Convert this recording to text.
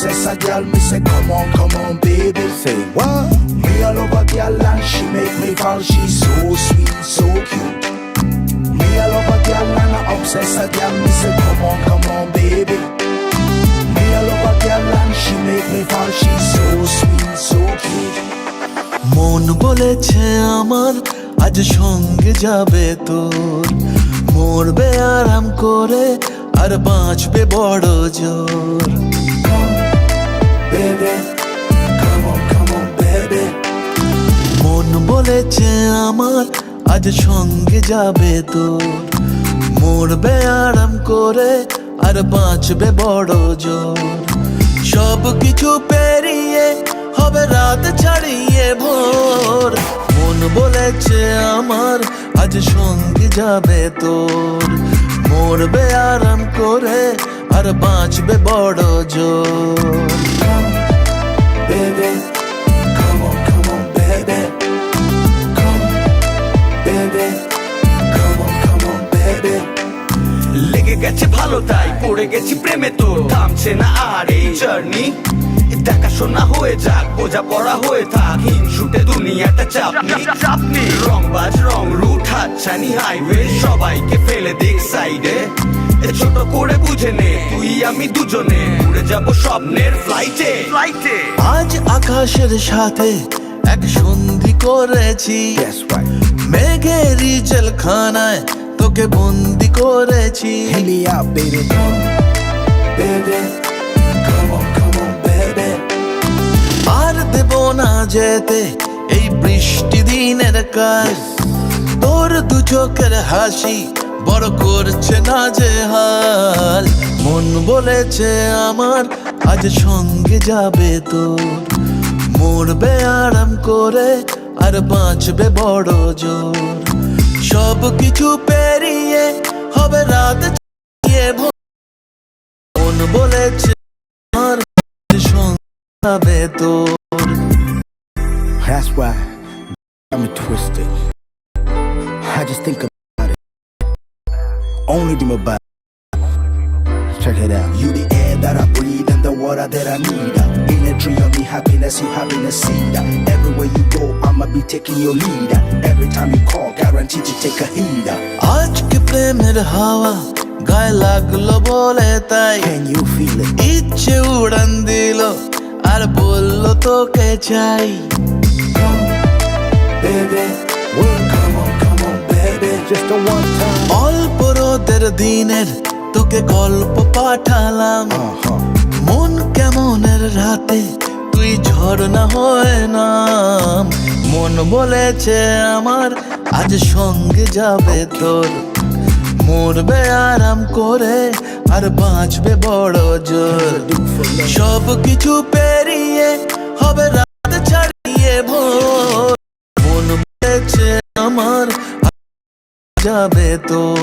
obsess a girl, me say come on, baby. Say what? Me all over girl and she make me fall. She's so sweet, so cute. Me all over girl and I obsess a girl, me say come on, baby. Me all over girl and she make me fall. She's so sweet, so cute. মন বলেছে আমার আজ সঙ্গে যাবে তোর, মরবে আরাম করে আর বাঁচবে বড় জোর। Baby, come on, baby. মন বলেছে আমার আজ সঙ্গে যাবে তোর, মরবে আরাম করে আর বাঁচবে বড় জোর। সব কিছু পেরিয়ে হবে রাত ছাড়িয়ে ভোর। মন বলেছে আমার আজ সঙ্গে যাবে তোর, মরবে আরাম করে আর বাঁচবে বড় জোর। Baby, come on, baby. Come, baby, come on, baby. লেগে গেছে ভালো তাই পড়ে গেছি প্রেমে, তোর থামছে না আর এই জার্নি। দেখাশোনা হয়ে যাক, বোঝা পড়া হয়ে থাক, হিংসুটে দুনিয়াটা চাপনি। রংবাজ রং রুট হাতছানি হাইওয়ে, সবাইকে ফেলে দিক সাইডে। ছোট করে বুঝে নে তুই আমি দুজনে উড়ে যাব স্বপ্নের ফ্লাইটে। আজ আকাশের সাথে এক সন্ধি করেছি, That's right. মেঘেরই জেলখানায় তোকে বন্দি করেছি। Hit me out, baby. Come, baby. Come on, baby. আর দেব না যেতে এই বৃষ্টি দিনের কাল, তোর দু চোখের হাসি বড় করছে না যে হাল। মন বলেছে আমার আজ সঙ্গে যাবে তোর, মরবে আরাম করে আর বাঁচবে বড় জোর। সব কিছু পেরিয়ে হবে রাত ছাড়িয়ে ভোর। মন বলেছে আমার আজ সঙ্গে যাবে তোর। That's why I'm twisted. I just think about it. Only dream about it. Check it out. You the air that I breathe and the water that I need. In a tree of me happiness, you happiness seed. Everywhere you go, I'ma be taking your lead. Every time you call, guaranteed to take a heed. আজকে প্রেমের হাওয়া গায়ে লাগলো বলে তাই, Can you feel it? ইচ্ছে উড়ান দিল আর বললো তোকে চাই। Come, baby. Well, come on, baby. Just a one time. অল্প রোদের দিনের তোকে গল্প পাঠালাম, মন কেমনের রাতে তুই ঝর্ণা হয়ে নাম। মন বলেছে আমার আজ সঙ্গে যাবে তোর, মরবে আরাম করে আর বাঁচবে বড় জোর। সব কিছু পেরিয়ে হবে রাত ছাড়িয়ে ভোর। মন বলেছে আমার আজ যাবে তোর।